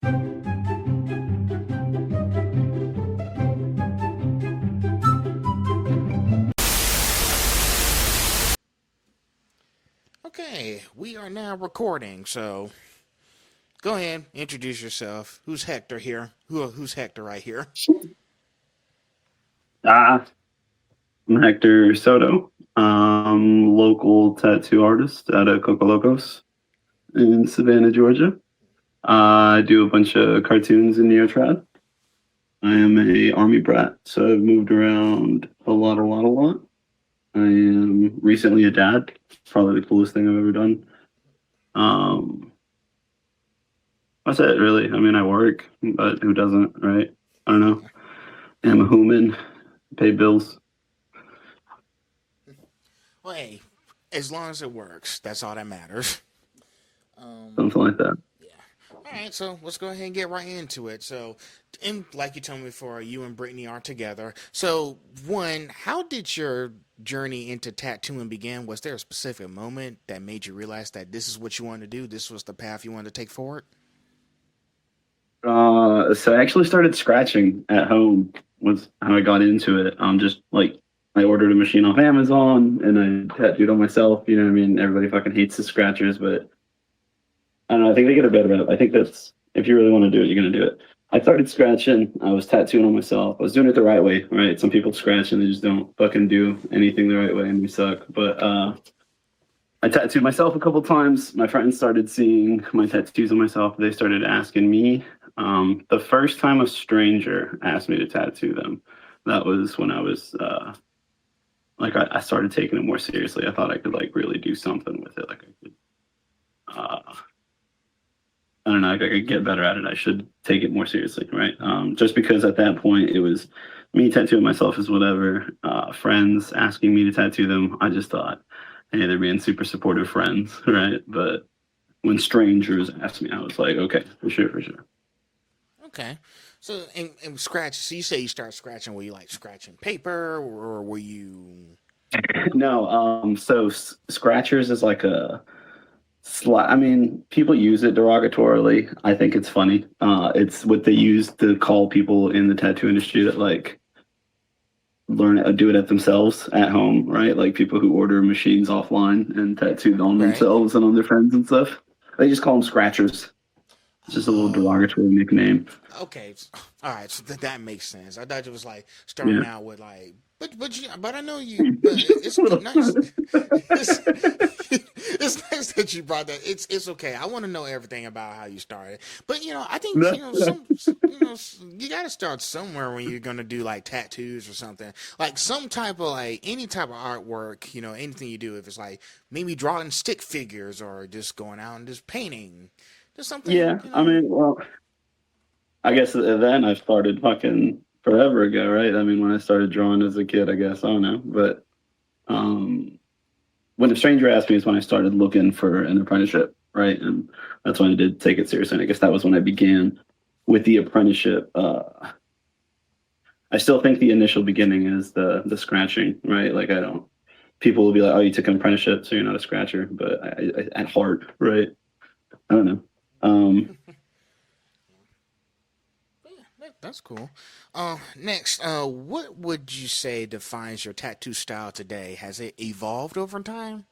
Okay, we are now recording, so go ahead, introduce yourself. Who's Hector here? Who's Hector right here? Ah, I'm Hector Soto. Local tattoo artist out of Locos in Savannah, Georgia. I do a bunch of cartoons in Neotrad. I am a army brat, so I've moved around a lot. I am recently a dad. Probably the coolest thing I've ever done. Um, that's it, really. I mean, I work, but who doesn't, right? I don't know. I'm a human, pay bills, Well, hey, as long as it works, that's all that matters. Um, something like that. yeah. All right, so let's go ahead and get right into it. So, and like you told me before, you and Brittany are together. So, one, how did your journey into tattooing begin? Was there a specific moment that made you realize that this is what you wanted to do? This was the path you wanted to take forward? So I actually started scratching at home was how I got into it. Just like I ordered a machine off Amazon and I tattooed on myself. You know what I mean? Everybody fucking hates the scratchers, but I don't know. I think they get a better at it. I think that's if you really want to do it, you're gonna do it. I started scratching. I was tattooing on myself. I was doing it the right way, right? Some people scratch and they just don't fucking do anything the right way and we suck. But I tattooed myself a couple times. My friends started seeing my tattoos on myself. They started asking me. The first time a stranger asked me to tattoo them, that was when I was I started taking it more seriously. I thought I could like really do something with it. Like I could, I don't know, like I could get better at it. I should take it more seriously, right? Just because at that point it was me tattooing myself as whatever. Friends asking me to tattoo them. I just thought, hey, they're being super supportive friends, right? But when strangers asked me, I was like, okay, for sure, for sure. Okay. So, and scratch. So you say you start scratching. Were you like scratching paper, or were you? No, scratchers is like a I mean, people use it derogatorily. I think it's funny. It's what they use to call people in the tattoo industry that like learn do it at themselves at home, right? Like people who order machines offline and tattoo on Right. themselves and on their friends and stuff. They just call them scratchers. It's just a little Oh. derogatory nickname. Okay. All right. So that makes sense. I thought it was like Yeah. starting out with like, but I know you. But it's nice. It's, it's nice that you brought that. It's okay. I want to know everything about how you started. But I think you got to start somewhere when you're gonna do like tattoos or something. Like some type of like any type of artwork. Anything you do. If it's like maybe drawing stick figures or just going out and just painting. Just something. Yeah, I mean, well, I guess then I started fucking forever ago, right? I mean, when I started drawing as a kid, I guess I don't know, but um, when a stranger asked me is when I started looking for an apprenticeship, right? And that's when I did take it seriously. And I guess that was when I began with the apprenticeship. I still think the initial beginning is the scratching, right? Like I don't. People will be like, "Oh, you took an apprenticeship, so you're not a scratcher." But at heart, right? I don't know. Um, That's cool. Next, what would you say defines your tattoo style today? Has it evolved over time?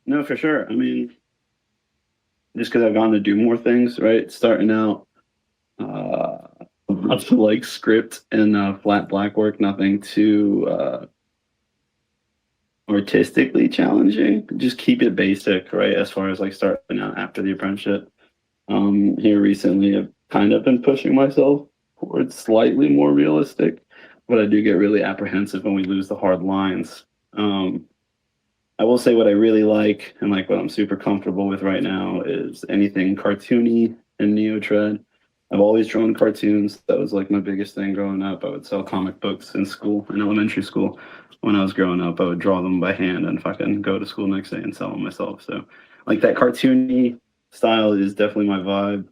no, for sure. I mean, just because I've gone to do more things, right? Starting out, uh, lots of like script and flat black work, nothing too artistically challenging. Just keep it basic, right? As far as like starting out after the apprenticeship. Here recently, I've kind of been pushing myself towards slightly more realistic, but I do get really apprehensive when we lose the hard lines. I will say what I really like and like what I'm super comfortable with right now is anything cartoony and neo-trad. I've always drawn cartoons. That was like my biggest thing growing up. I would sell comic books in school, in elementary school. When I was growing up, I would draw them by hand and fucking go to school next day and sell them myself. So, like that cartoony style is definitely my vibe.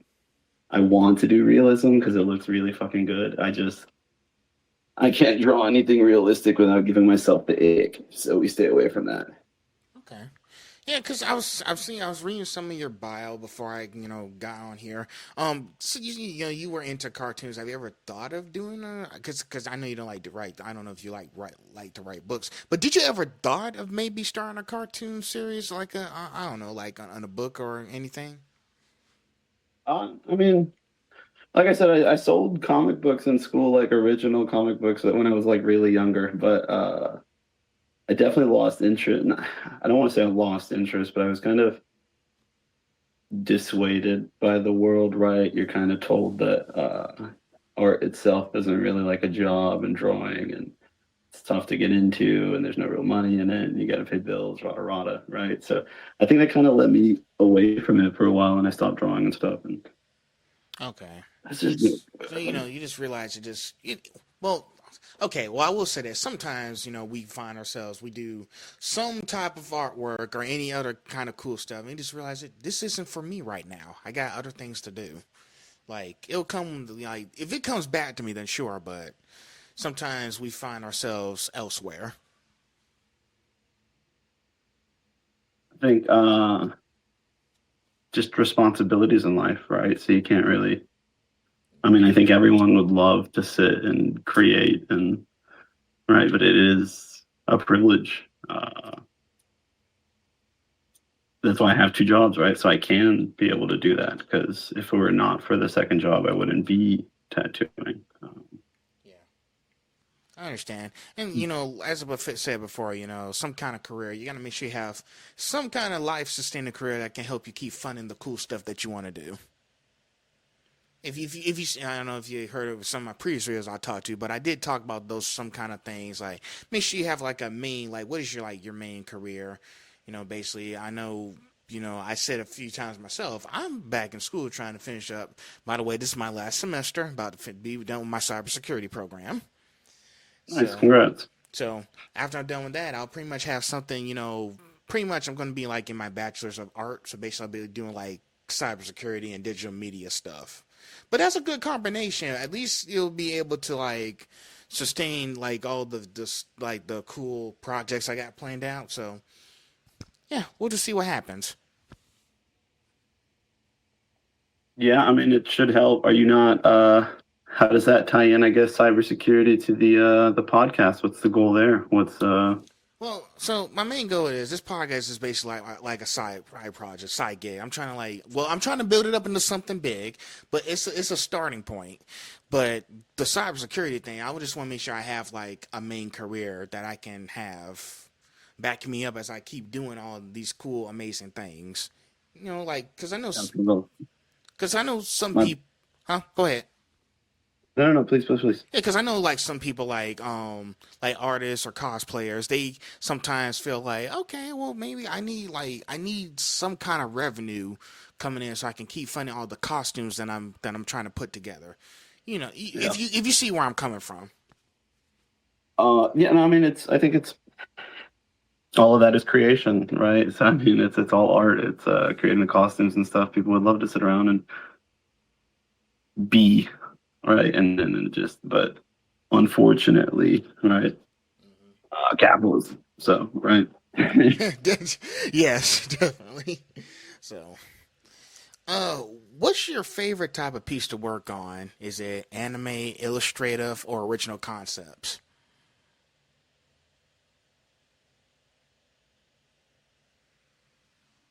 I want to do realism because it looks really fucking good. I can't draw anything realistic without giving myself the ick. So we stay away from that. Okay. Yeah, because I was reading some of your bio before I got on here. So you were into cartoons. Have you ever thought of doing because I know you don't like to write. I don't know if you like to write books, but did you ever thought of maybe starting a cartoon series like I don't know, like on a book or anything? I mean, like I said, I sold comic books in school, like original comic books when I was like really younger, but I definitely lost interest. I don't want to say I lost interest, but I was kind of dissuaded by the world, right? You're kind of told that art itself isn't really like a job and drawing, and it's tough to get into, and there's no real money in it, and you got to pay bills, rada rada, right? So I think that kind of led me away from it for a while, and I stopped drawing and stuff, and Okay. that's just So you just realize well, okay. Well, I will say that sometimes we find ourselves we do some type of artwork or any other kind of cool stuff, and we just realize that this isn't for me right now. I got other things to do. Like it'll come like if it comes back to me, then sure. But sometimes we find ourselves elsewhere. I think just responsibilities in life, right? So you can't really. I mean, I think everyone would love to sit and create and right, but it is a privilege. That's why I have two jobs, right? So I can be able to do that because if it were not for the second job, I wouldn't be tattooing. Yeah. I understand. And, as I said before, some kind of career, you got to make sure you have some kind of life sustaining career that can help you keep funding the cool stuff that you want to do. I don't know if you heard of some of my previous videos I talked to, but I did talk about those some kind of things. Like, make sure you have like a main, like, what is your main career? Basically, I know, I said a few times myself, I'm back in school trying to finish up. By the way, this is my last semester, about to be done with my cybersecurity program. Nice, So, congrats. so after I'm done with that, I'll pretty much have something, pretty much I'm going to be like in my bachelor's of art. So basically, I'll be doing like cybersecurity and digital media stuff. But that's a good combination. At least you'll be able to like sustain like all like the cool projects I got planned out. So yeah, we'll just see what happens. Yeah, I mean, it should help. Are you not, how does that tie in, I guess, cybersecurity to the podcast? What's the goal there? What's Well, so my main goal is this podcast is basically like a side project, side gig. I'm trying to build it up into something big, but it's a starting point. But the cybersecurity thing, I would just want to make sure I have like a main career that I can have backing me up as I keep doing all these cool, amazing things. Like because I know some my, people. Huh? Go ahead. no, no, no, please, please, please. Yeah, because I know like some people like artists or cosplayers, they sometimes feel like, okay, well maybe I need some kind of revenue coming in so I can keep funding all the costumes that I'm trying to put together. Yeah. If you see where I'm coming from. Yeah, no, I mean, I think it's all of that is creation, right? So I mean, it's all art. It's creating the costumes and stuff. People would love to sit around and be, right? And then just, but unfortunately, right? Capitalism. So, right? Yes, definitely. So, uh, what's your favorite type of piece to work on? Is it anime, illustrative, or original concepts?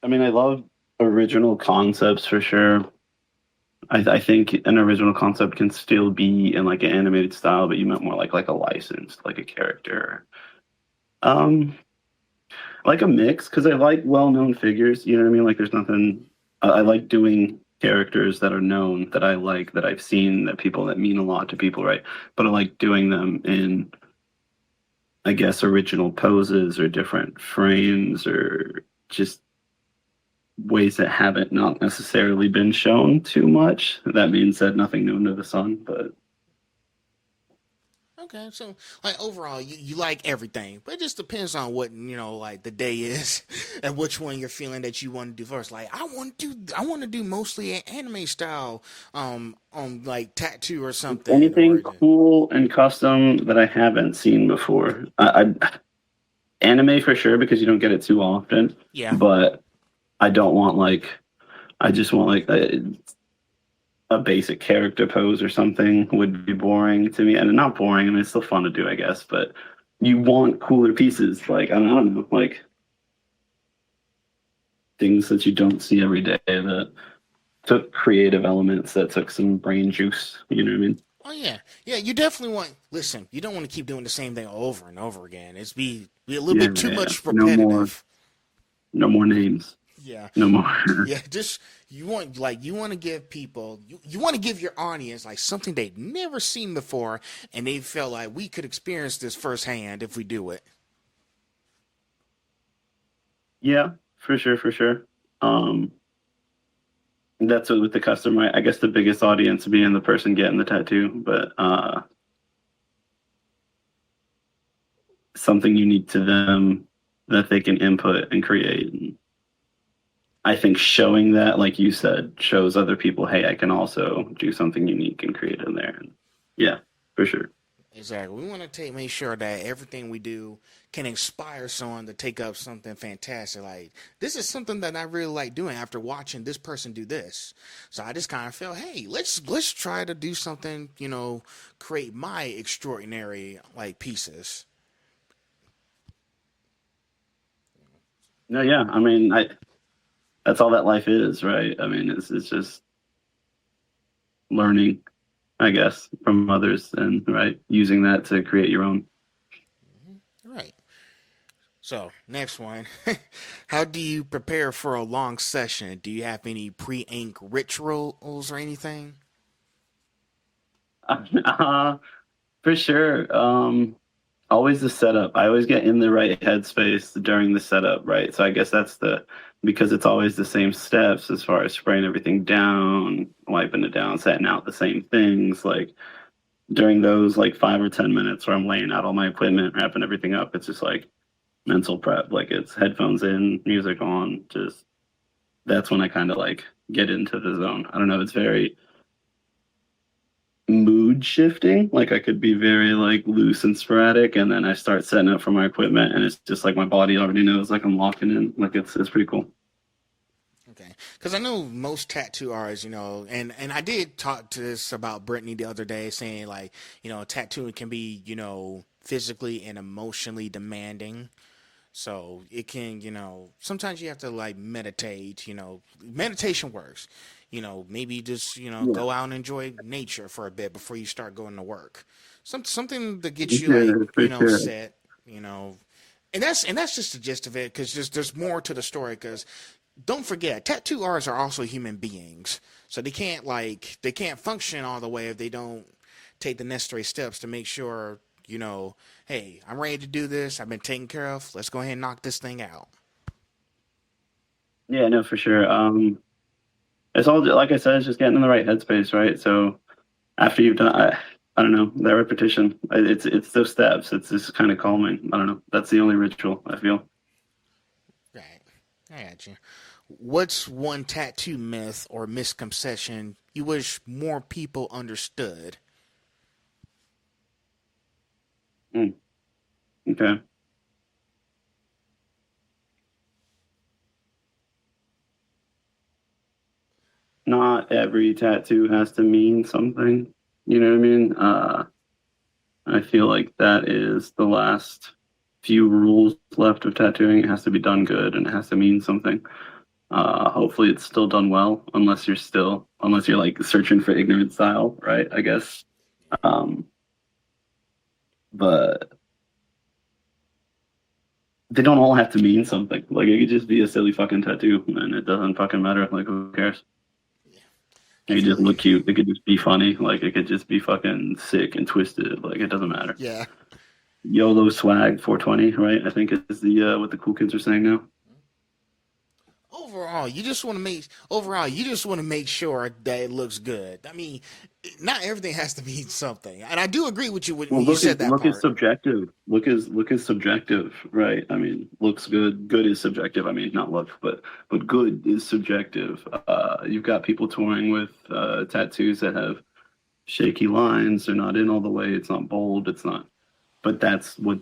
I mean, I love original concepts for sure. I think an original concept can still be in like an animated style, but you meant more like a licensed, like a character. Um, like a mix because I like well-known figures. You know what I mean? Like, there's nothing. I like doing characters that are known that I like that I've seen that people that mean a lot to people, right? But I like doing them in, I guess, original poses or different frames or just ways that haven't not necessarily been shown too much. That being said, nothing new under the sun, but Okay, so like overall, you like everything, but it just depends on what like the day is, and which one you're feeling that you want to do first. Like I want to do mostly an anime style, like tattoo or something, anything or cool and custom that I haven't seen before. Anime for sure because you don't get it too often, Yeah. but I don't want like I just want like a basic character pose or something would be boring to me. And not boring, I mean it's still fun to do, I guess, but you want cooler pieces. Like I don't know, like things that you don't see every day that took creative elements that took some brain juice. You know what I mean? Oh yeah, yeah. You definitely want. Listen, you don't want to keep doing the same thing over and over again. It's be a little Yeah, bit too yeah, yeah. much repetitive. No more names. Yeah, No more. yeah. Just you want to give people you want to give your audience like something they've never seen before, and they feel like we could experience this firsthand if we do it. Yeah, for sure, for sure. Um, that's what with the customer. I guess the biggest audience being the person getting the tattoo, but something unique to them that they can input and create. And I think showing that, like you said, shows other people, hey, I can also do something unique and create in there. And yeah, for sure. Exactly. We want to make sure that everything we do can inspire someone to take up something fantastic. Like this is something that I really like doing after watching this person do this. So I just kind of felt, hey, let's try to do something. Create my extraordinary like pieces. No, yeah. I mean, I that's all that life is, right? I mean, it's just learning, I guess, from others and right using that to create your own. Right. So next one, how do you prepare for a long session? Do you have any pre-ink rituals or anything? Uh, for sure. Always the setup. I always get in the right headspace during the setup, right? So I guess that's because it's always the same steps as far as spraying everything down, wiping it down, setting out the same things. Like during those like 5 or 10 minutes where I'm laying out all my equipment, wrapping everything up, it's just like mental prep. Like it's headphones in, music on, just that's when I kind of like get into the zone. I don't know, it's very mood shifting. Like I could be very like loose and sporadic, and then I start setting up for my equipment, and it's just like my body already knows like I'm locking in. Like it's pretty cool. Okay, because I know most tattoo artists, and I did talk to this about Brittany the other day, saying like, tattooing can be, physically and emotionally demanding. So it can, sometimes you have to like meditate, meditation works. Maybe just, Yeah, go out and enjoy nature for a bit before you start going to work. Something that gets you like, for sure, for sure. set, and that's just the gist of it because there's more to the story because don't forget tattoo artists are also human beings, so they can't function all the way if they don't take the necessary steps to make sure hey, I'm ready to do this. I've been taken care of. Let's go ahead and knock this thing out. Yeah, no, for sure. It's all like I said, it's just getting in the right headspace, right? So after you've done, I don't know, that repetition. It's those steps. It's just kind of calming. I don't know. That's the only ritual I feel. Right. I got you. What's one tattoo myth or misconception you wish more people understood? Mm, okay. Not every tattoo has to mean something. You know what I mean? I feel like that is the last few rules left of tattooing. It has to be done good and it has to mean something. Hopefully it's still done well, unless you're like searching for ignorant style, right? I guess. Um, but they don't all have to mean something. Like it could just be a silly fucking tattoo and it doesn't fucking matter. Like who cares? It I could just feel look cute. It could just be funny. Like it could just be fucking sick and twisted. Like it doesn't matter. yeah. YOLO swag 420, right? I think is the what the cool kids are saying now. Overall, you just want to make sure that it looks good. I mean, not everything has to mean something, and I do agree with you when Well, you said that look is part. subjective. Look is subjective, right? I mean, looks good. Good is subjective. I mean, not look, but good is subjective. You've got people touring with tattoos that have shaky lines. They're not in all the way. It's not bold. It's not. But that's what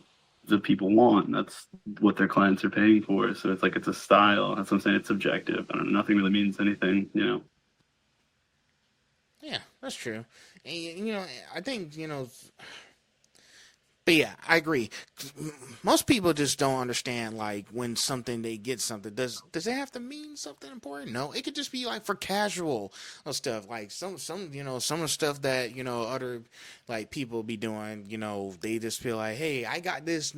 the people want. That's what their clients are paying for. So it's like it's a style. That's what I'm saying. It's subjective. I don't know. Nothing really means anything, you know. Yeah, that's true. And, I think but yeah, I agree. Most people just don't understand like when something they get something does it have to mean something important? No, it could just be like for casual stuff. Like some of the stuff that other like people be doing. They just feel like, hey, I got these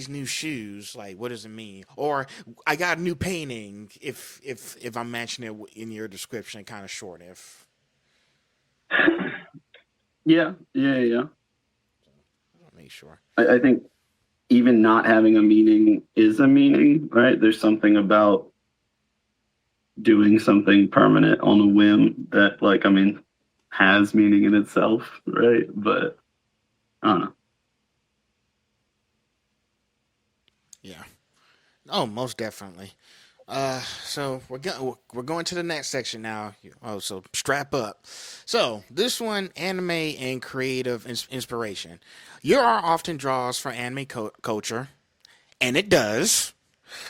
new shoes. Like, what does it mean? Or I got a new painting. If I'm mentioning it in your description, kind of short. If Yeah, yeah, yeah. I'll make sure. I think even not having a meaning is a meaning, right? There's something about doing something permanent on a whim that, like, I mean, has meaning in itself, right? But I don't know. Yeah. Oh, most definitely. So we're going to the next section now. Oh, so strap up. So this one, anime and creative inspiration. Your art often draws from anime culture, and it does.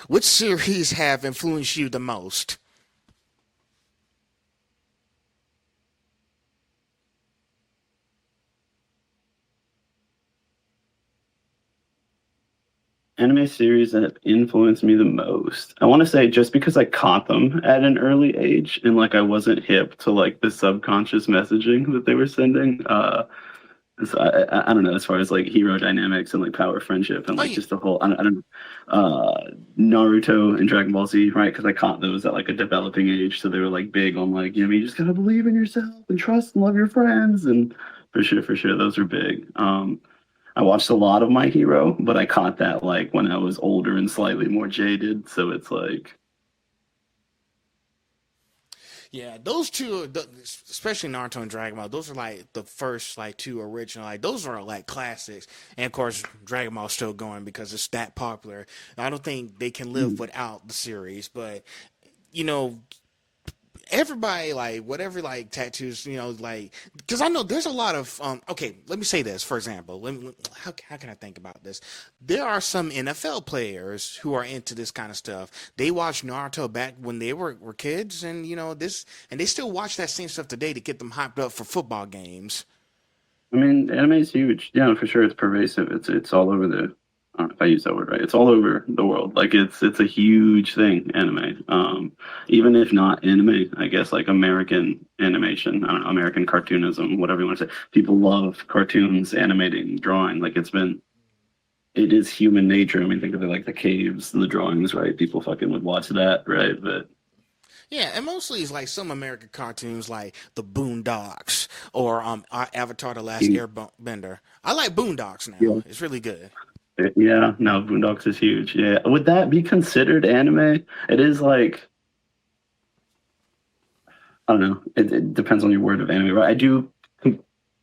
Which series have influenced you the most? Anime series that have influenced me the most. I want to say just because I caught them at an early age and like I wasn't hip to like the subconscious messaging that they were sending. So I don't know, as far as like hero dynamics and like power friendship and Oh like yeah, just the whole I don't know, Naruto and Dragon Ball Z, right? Because I caught those at like a developing age, so they were like big on like, you just gotta believe in yourself and trust and love your friends, and for sure those are big. I watched a lot of My Hero, but I caught that like when I was older and slightly more jaded, so it's like yeah. Those two, especially Naruto and Dragon Ball, those are like the first like two original. Like those are like classics. And of course, Dragon Ball's still going because it's that popular. I don't think they can live mm, without the series, but you know, everybody like whatever like tattoos like because I know there's a lot of okay, let me say this for example. How can I think about this? There are some NFL players who are into this kind of stuff. They watched Naruto back when they were kids, and this, and they still watch that same stuff today to get them hyped up for football games. I mean, anime is huge. Yeah, for sure. It's pervasive. It's all over the. I don't know if I use that word right. It's all over the world. Like it's a huge thing. Anime. Even if not anime, I guess like American animation. I don't know, American cartoonism, whatever you want to say. People love cartoons, animating, drawing. Like it's been. It is human nature. I mean, think of it like the caves, the drawings, right? People fucking would watch that, right? But Yeah, and mostly it's like some American cartoons like the Boondocks or Avatar: The Last Airbender. I like Boondocks now. yeah, It's really good. yeah. No, Boondocks is huge. Yeah, would that be considered anime? It is like I don't know. It depends on your word of anime, right?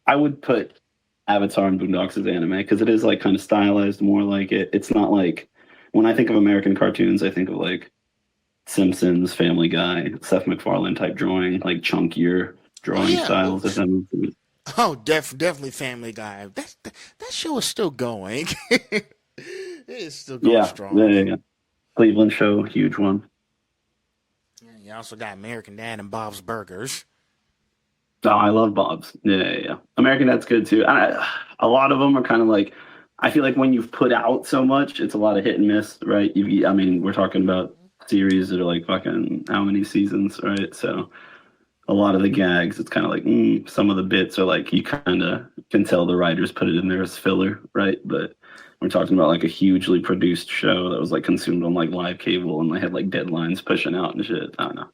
I would put Avatar and Boondocks as anime because it is like kind of stylized more like it. It's not like when I think of American cartoons, I think of like Simpsons, Family Guy, Seth MacFarlane type drawing, like chunkier Oh drawing yeah, well, styles. If that makes sense. oh definitely Family Guy. That show is still going. It is still going Yeah, yeah, strong. yeah, yeah. Cleveland Show, huge one. You also got American Dad and Bob's Burgers. Oh, I love Bob's. Yeah, yeah, yeah. American Dad's good too. A lot of them are kind of like, I feel like when you've put out so much, it's a lot of hit and miss, right? I mean, we're talking about series that are like fucking how many seasons, right? So a lot of the gags, it's kind of like some of the bits are like you kind of can tell the writers put it in there as filler, right? But we're talking about like a hugely produced show that was like consumed on like live cable and they had like deadlines pushing out and shit. I don't know.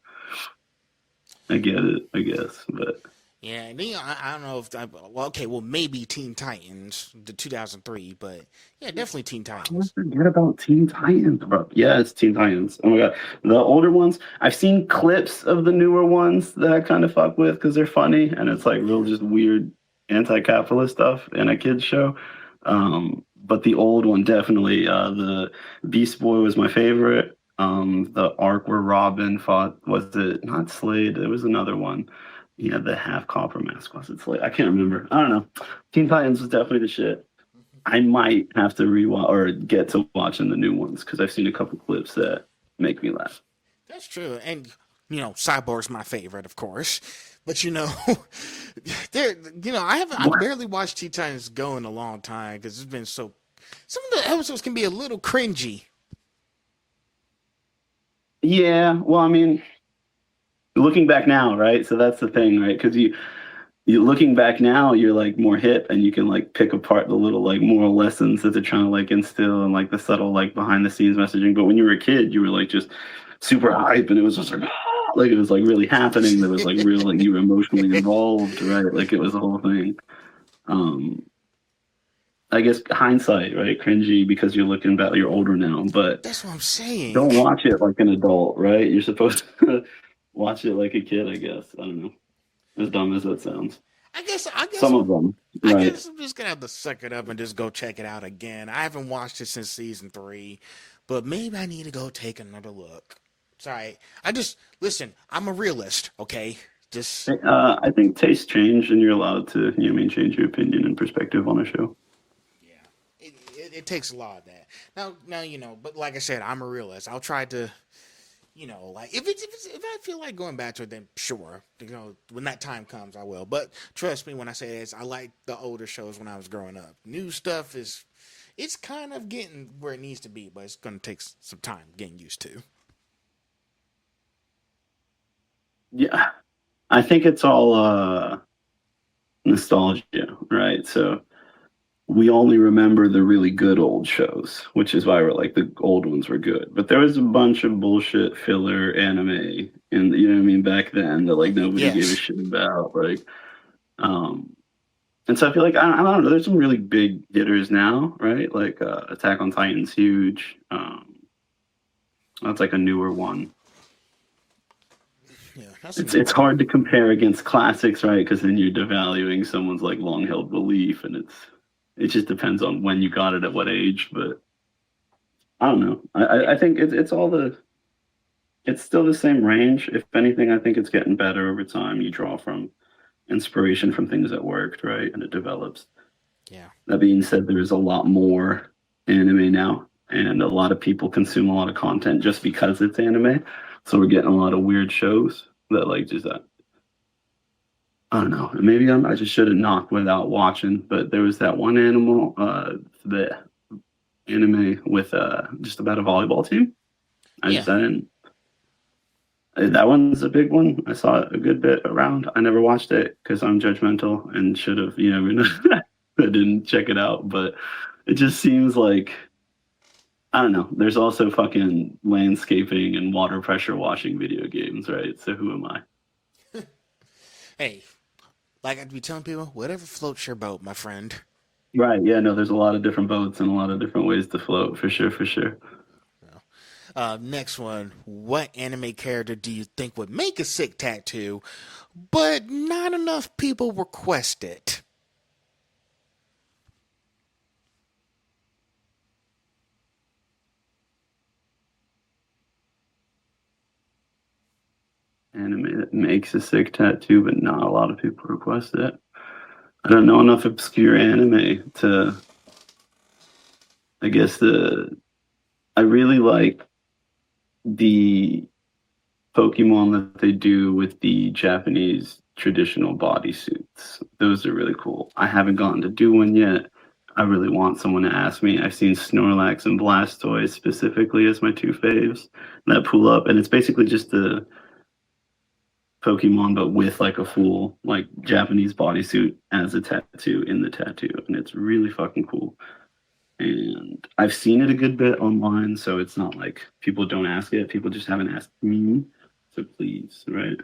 I get it, I guess, but. Yeah, and then I don't know if well, okay, well maybe Teen Titans, the 2003, but yeah, definitely Teen I Titans. forget about Teen Titans, bro. Yeah, it's Teen Titans. Oh my God. The older ones, I've seen clips of the newer ones that I kind of fuck with because they're funny and it's like real Yeah. just weird anti-capitalist stuff in a kid's show. But the old one definitely, the Beast Boy was my favorite. The arc where Robin fought, was it not Slade? It was another one. He had the half copper mask. Was it Slade? I can't remember. I don't know. Teen Titans was definitely the shit. I might have to rewatch or get to watching the new ones because I've seen a couple clips that make me laugh. That's true. And Cyborg's my favorite, of course. But there, I What? barely watched Teen Titans Go in a long time because it's been so. Some of the episodes can be a little cringy. Yeah, well, I mean, looking back now, right? So that's the thing, right? Because you looking back now, you're like more hip and you can like pick apart the little like moral lessons that they're trying to like instill and like the subtle like behind the scenes messaging. But when you were a kid, you were like just super hype and it was just like like it was like really happening. There was like real like you were emotionally involved, right? Like it was the whole thing. Um, I guess hindsight, right? Cringy because you're looking back, you're older now, but That's what I'm saying. don't watch it like an adult, right? You're supposed to watch it like a kid, I guess. I don't know. As dumb as that sounds. I guess. I guess. Some of them, I right? guess I'm just gonna have to suck it up and just go check it out again. I haven't watched it since season 3, but maybe I need to go take another look. Sorry, I just listen. I'm a realist, okay? Just I think tastes change, and you're allowed to, you know, what I mean, change your opinion and perspective on a show. yeah, it takes a lot of that. Now but like I said, I'm a realist. I'll try to, like if I feel like going back to it, then sure, when that time comes, I will. But trust me when I say this, I like the older shows when I was growing up. New stuff it's kind of getting where it needs to be, but it's gonna take some time getting used to. Yeah, I think it's all nostalgia, right? So we only remember the really good old shows, which is why we're like the old ones were good. But there was a bunch of bullshit filler anime, and you know what I mean back then that like nobody gave a Yes. shit about, like. Um, And so I feel like I don't know. There's some really big hitters now, right? Like Attack on Titan's huge. That's like a newer one. Yeah, that's a It's newer one. hard to compare against classics, right? Because then you're devaluing someone's like long held belief, and it just depends on when you got it at what age. But I don't know. I think it's all it's still the same range. If anything, I think it's getting better over time. You draw from inspiration from things that worked, right? And it develops. Yeah. That being said, there's a lot more anime now, and a lot of people consume a lot of content just because it's anime. So we're getting a lot of weird shows that like just I don't know. Maybe I just shouldn't knock without watching, but there was that one the anime with just about a volleyball team. Yeah. I didn't. That one's a big one. I saw it a good bit around. I never watched it because I'm judgmental and should have, I didn't check it out. But it just seems like I don't know. There's also fucking landscaping and water pressure washing video games, right? So who am I? Hey, like I'd be telling people, whatever floats your boat, my friend. Right. Yeah. No. There's a lot of different boats and a lot of different ways to float, for sure. For sure. Next one. What anime character do you think would make a sick tattoo, but not enough people request it? Anime that makes a sick tattoo, but not a lot of people request it. I don't know enough obscure anime to. I guess I really like the Pokemon that they do with the Japanese traditional bodysuits. Those are really cool. I haven't gotten to do one yet. I really want someone to ask me. I've seen Snorlax and Blastoise specifically as my two faves that pull up, and it's basically just the Pokemon, but with like a full like Japanese bodysuit as a tattoo in the tattoo, and it's really fucking cool. And I've seen it a good bit online, so it's not like people don't ask it. People just haven't asked me. So please, right?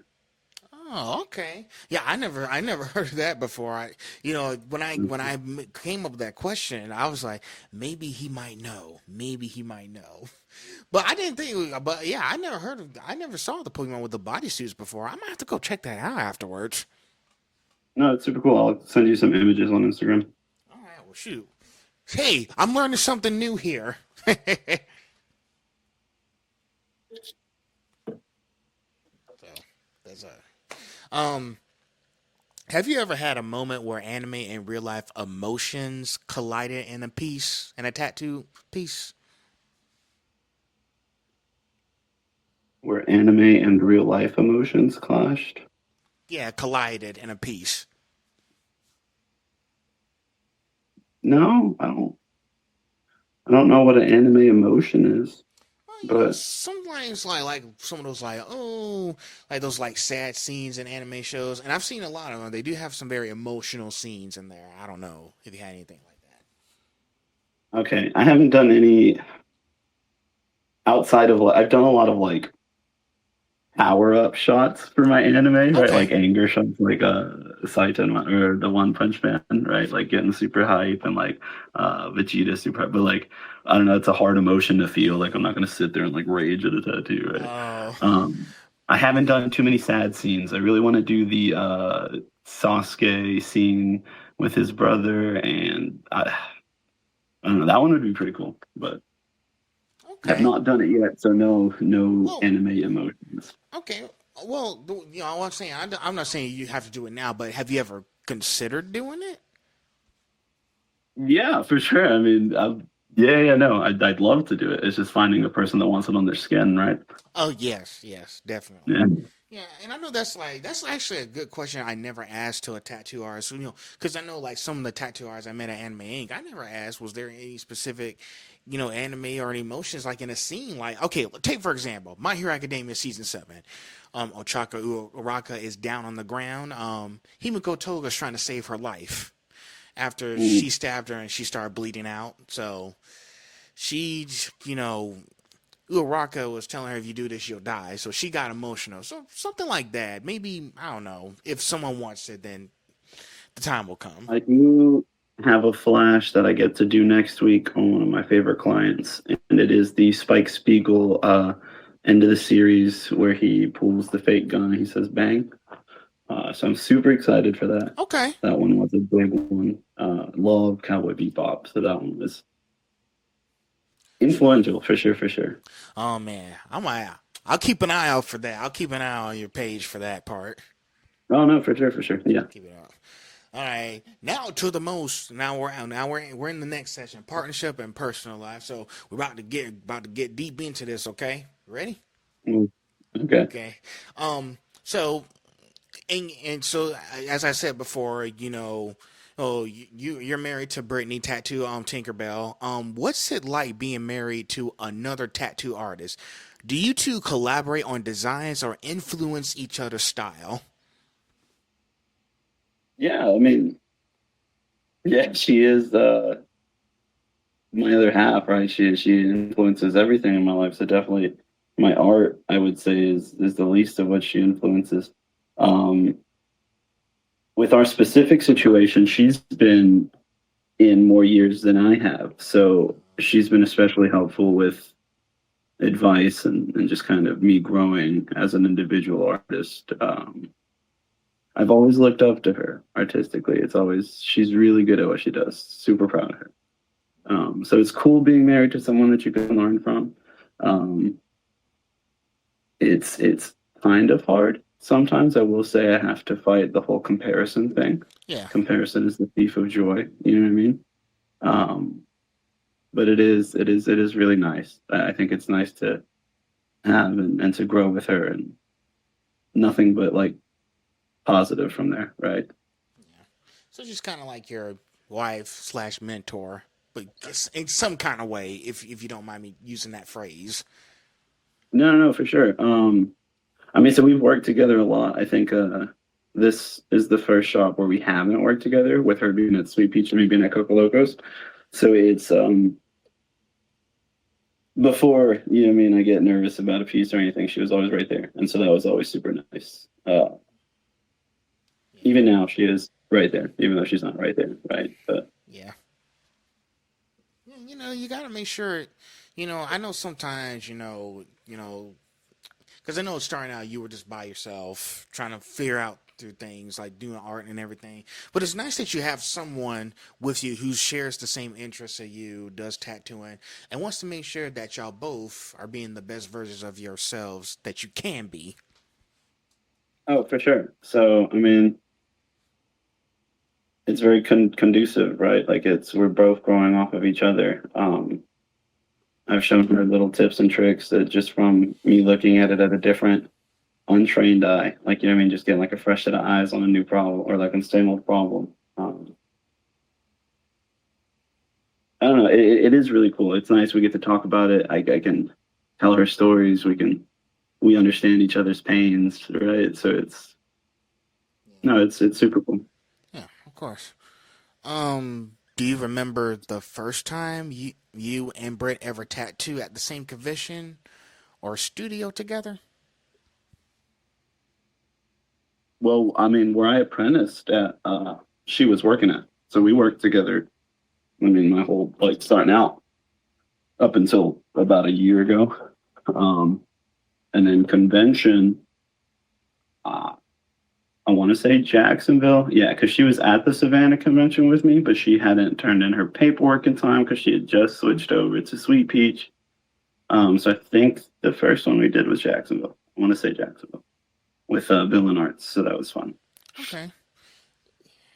Oh, okay. Yeah, I never heard of that before. When I came up with that question, I was like, maybe he might know. Maybe he might know. But I didn't think. But yeah, I never saw the Pokemon with the bodysuits before. I might have to go check that out afterwards. No, it's super cool. I'll send you some images on Instagram. All right. Well, shoot. Hey, I'm learning something new here. So that's a. Um. Have you ever had a moment where anime and real life emotions collided in a piece, in a tattoo piece? Where anime and real life emotions clashed? Yeah, collided in a piece. No, I don't know what an anime emotion is, Well, but sometimes like some of those like like those like sad scenes in anime shows, and I've seen a lot of them. They do have some very emotional scenes in there. I don't know if you had anything like that. okay. I haven't done any outside of I've done a lot of like power up shots for my anime, right? Like Okay. anger shots, like Saito or the One Punch Man, right? Like getting super hype and like Vegeta super hype. But like I don't know, it's a hard emotion to feel. Like I'm not gonna sit there and like rage at a tattoo, right? Oh, Um, I haven't done too many sad scenes. I really want to do the Sasuke scene with his brother, and I don't know, that one would be pretty cool, but I have okay. not done it yet, so no Well, anime emotions. okay. Well, I'm saying I'm not saying you have to do it now, but have you ever considered doing it? Yeah, for sure. I mean, yeah, no, I'd love to do it. It's just finding a person that wants it on their skin, right? Oh yes, yes, definitely. Yeah. Yeah, and I know that's actually a good question I never asked to a tattoo artist. Because I know like some of the tattoo artists I met at Anime Inc. I never asked was there any specific, anime or any emotions like in a scene. Like okay, take for example, My Hero Academia season 7. Ochaka Uraka is down on the ground. Himiko Toga's trying to save her life after she Mm. stabbed her and she started bleeding out. So she, Uraka was telling her if you do this you'll die, so she got emotional. So something like that. Maybe I don't know. If someone wants it, then the time will come. I do have a flash that I get to do next week on one of my favorite clients, and it is the Spike Spiegel end of the series where he pulls the fake gun and he says bang. So I'm super excited for that. Okay. That one was a big one. Love Cowboy Bebop, so that one was influential for sure, for sure. Oh man, I'll keep an eye out for that. I'll keep an eye on your page for that part. Oh no, for sure, for sure. Yeah. Keep it up. All right, now to the most. Now we're in the next session, partnership and personal life. So we're about to get deep into this. Okay, ready? Mm. Okay. Okay. So and so as I said before, oh you're married to Brittany Tattoo Tinkerbell. What's it like being married to another tattoo artist? Do you two collaborate on designs or influence each other's style? Yeah, I mean, yeah, she is my other half, right? She influences everything in my life. So definitely my art, I would say, is the least of what she influences. Um, with our specific situation, she's been in more years than I have. So she's been especially helpful with advice and just kind of me growing as an individual artist. I've always looked up to her artistically. She's really good at what she does. Super proud of her. So it's cool being married to someone that you can learn from. Um, it's kind of hard. Sometimes I will say I have to fight the whole comparison thing. Yeah. Comparison is the thief of joy. You know what I mean? Um, but it is really nice. I think it's nice to have and to grow with her and nothing but like positive from there, right? Yeah. So just kind of like your wife slash mentor, but in some kind of way, if you don't mind me using that phrase. No, no, no, for sure. I mean, so we've worked together a lot. I think this is the first shop where we haven't worked together, with her being at Sweet Peach and me being at Coco Locos. So it's before, you know what I mean, I get nervous about a piece or anything, she was always right there. And so that was always super nice. Yeah. Even now she is right there, even though she's not right there, right? But Yeah. Yeah, you got to make sure. I know sometimes. Because I know starting out you were just by yourself trying to figure out through things like doing art and everything. But it's nice that you have someone with you who shares the same interests as you, does tattooing, and wants to make sure that y'all both are being the best versions of yourselves that you can be. oh, for sure. So I mean, it's very conducive, right? Like we're both growing off of each other. I've shown her little tips and tricks that just from me looking at it at a different untrained eye, like, you know what I mean, just getting like a fresh set of eyes on a new problem or like on the same old problem. I don't know. It is really cool. It's nice. We get to talk about it. I can tell her stories. We understand each other's pains, right? So no, it's super cool. Yeah, of course. Do you remember the first time you and Britt ever tattoo at the same convention or studio together? Well, I mean, where I apprenticed at, she was working at, so we worked together. I mean, my whole like starting out up until about a year ago, and then convention. Uh, I want to say Jacksonville, yeah, because she was at the Savannah convention with me, but she hadn't turned in her paperwork in time because she had just switched over to Sweet Peach. So I think the first one we did was Jacksonville. I want to say Jacksonville with Bill and Arts, so that was fun. Okay.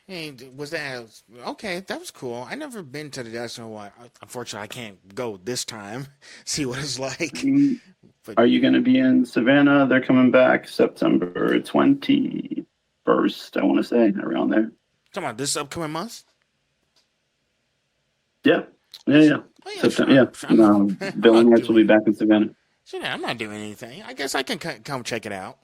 Hey, was that okay? That was cool. I never been to the National one. Unfortunately, I can't go this time. See what it's like. Mm, But Are you going to be in Savannah? They're coming back September 21st, I want to say, around there. come on, this upcoming month. Yeah, yeah, yeah. Oh yeah, September, sure. yeah. Sure, I'm not. I'm Bill and not Arts will be doing. back in Savannah. Sure, I'm not doing anything. I guess I can come check it out.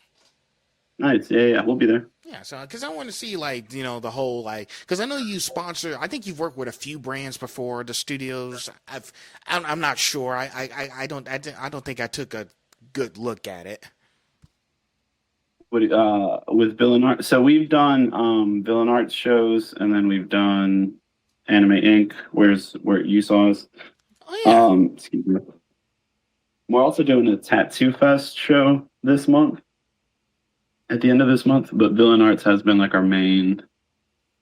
Nice. Yeah, yeah, we'll be there. Yeah, so because I want to see like the whole like because I know you sponsor. I think you've worked with a few brands before. The studios. I'm not sure. I don't think I took a good look at it. With Bill and Art. So we've done Bill and Arts shows, and then we've done Anime Inc. Where you saw us. Oh yeah. Excuse me. We're also doing a Tattoo Fest show this month, at the end of this month. But Bill and Arts has been like our main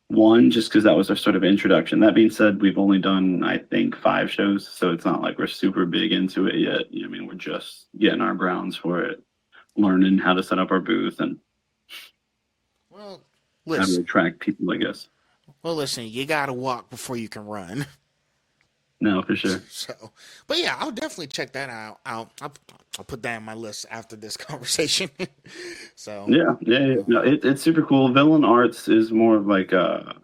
one, just because that was our sort of introduction. That being said, we've only done, I think, 5 shows, so it's not like we're super big into it yet. You know, what I mean, we're just getting our grounds for it, learning how to set up our booth and Well, how to listen. attract people, I guess. Well, listen. You gotta walk before you can run. No, for sure. So, but yeah, I'll definitely check that out. I'll put that in my list after this conversation. So, Yeah, yeah, yeah. No, it's super cool. Villain Arts is more of like a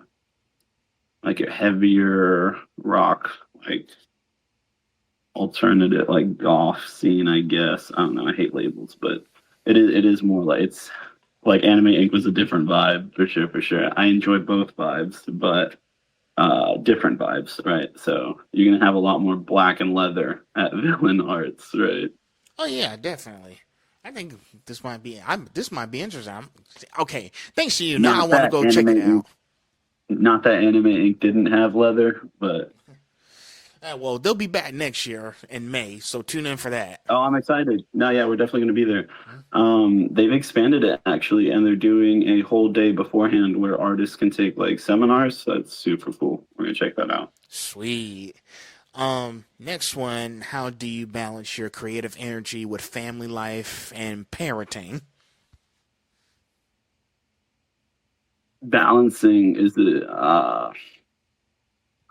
heavier rock, like alternative, like goth scene, I guess. I don't know. I hate labels, but it is more like it's like Anime Inc. was a different vibe for sure, for sure. I enjoy both vibes, but different vibes, right? So you're gonna have a lot more black and leather at Villain Arts, right? oh yeah, definitely. I think this might be interesting. Okay, thanks to you. Now I Not want to that go check Anime it Inc. out. Not that Anime Inc. didn't have leather, but Well, they'll be back next year in May, so tune in for that. oh, I'm excited. No, yeah, we're definitely going to be there. They've expanded it actually, and they're doing a whole day beforehand where artists can take like seminars. So that's super cool. We're gonna check that out. Sweet. Next one. How do you balance your creative energy with family life and parenting? Balancing is the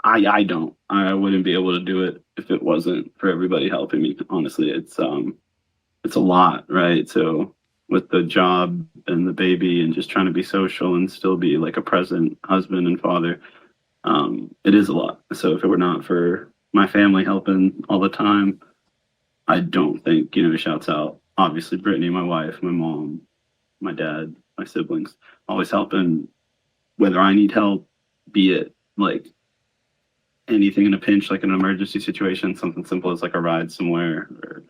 I don't. I wouldn't be able to do it if it wasn't for everybody helping me. Honestly, it's a lot, right? So with the job and the baby and just trying to be social and still be like a present husband and father, it is a lot. So if it were not for my family helping all the time, I don't think, shouts out, obviously, Brittany, my wife, my mom, my dad, my siblings, always helping, whether I need help, be it like anything in a pinch, like an emergency situation, something simple as like a ride somewhere, or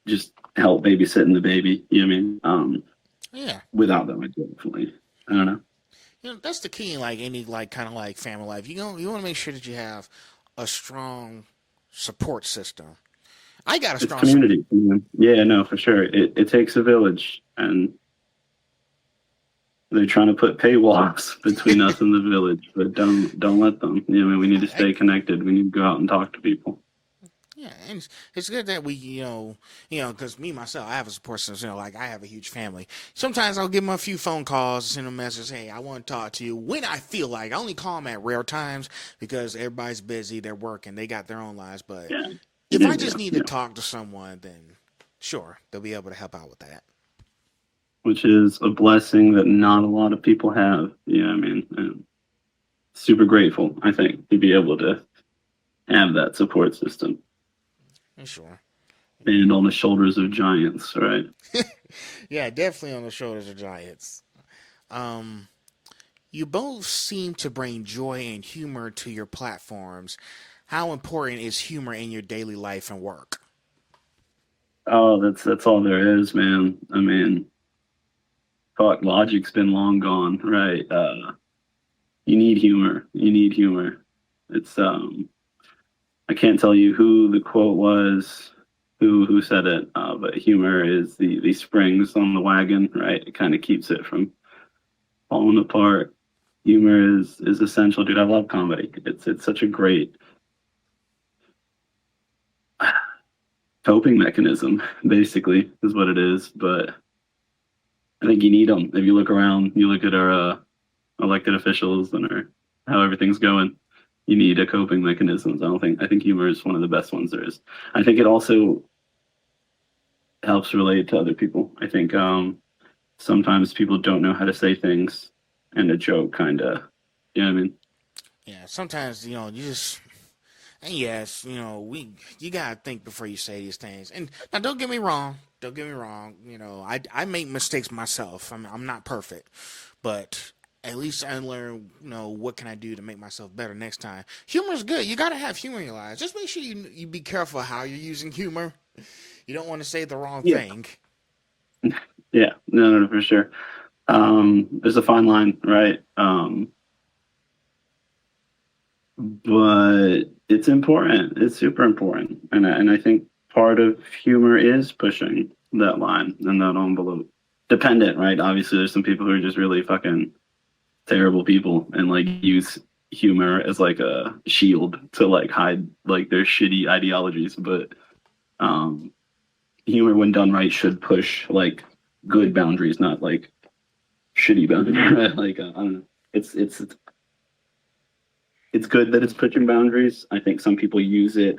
just help babysitting the baby. You know what I mean? Yeah. Without them, I definitely, I don't know. That's the key in like any like kind of like family life. You want to make sure that you have a strong support system. I got a It's strong support. community. Yeah, no, for sure. It takes a village, and they're trying to put paywalls between us and the village, but don't let them. We need to stay connected. We need to go out and talk to people. Yeah, and it's good that we, because me myself, I have a support system. Like I have a huge family. Sometimes I'll give them a few phone calls, send them a message. Hey, I want to talk to you when I feel like. I only call them at rare times because everybody's busy, they're working, they got their own lives. But Yeah, if yeah, I yeah, just need to yeah. talk to someone, then sure, they'll be able to help out with that. Which is a blessing that not a lot of people have. Yeah, I mean, and super grateful, I think, to be able to have that support system Sure. and on the shoulders of giants, right? Yeah, definitely on the shoulders of giants. Um, you both seem to bring joy and humor to your platforms. How important is humor in your daily life and work? Oh, that's all there is, man. I mean, fuck, logic's been long gone, right? You need humor. You need humor. It's I can't tell you who the quote was, who said it, but humor is the springs on the wagon, right? It kind of keeps it from falling apart. Humor is essential, dude. I love comedy. It's such a great coping mechanism, basically, is what it is. But I think you need them. If you look around, you look at our elected officials and how everything's going. You need a coping mechanisms. I think humor is one of the best ones there is. I think it also helps relate to other people. I think sometimes people don't know how to say things, and a joke kind of, you know what I mean? Yeah, sometimes you just and yes, you gotta think before you say these things. And now, don't get me wrong. Don't get me wrong. I make mistakes myself. I'm not perfect, but at least I learn. What can I do to make myself better next time? Humor is good. You gotta have humor in your lives. Just make sure you be careful how you're using humor. You don't want to say the wrong Yeah, thing. yeah, no, for sure. There's a fine line, right? But it's important. It's super important, and I think part of humor is pushing that line and that envelope. Dependent, right? Obviously, there's some people who are just really fucking terrible people and like use humor as like a shield to like hide like their shitty ideologies. But um, humor, when done right, should push like good boundaries, not like shitty boundaries. Right? Like I don't know. It's good that it's pushing boundaries. I think some people use it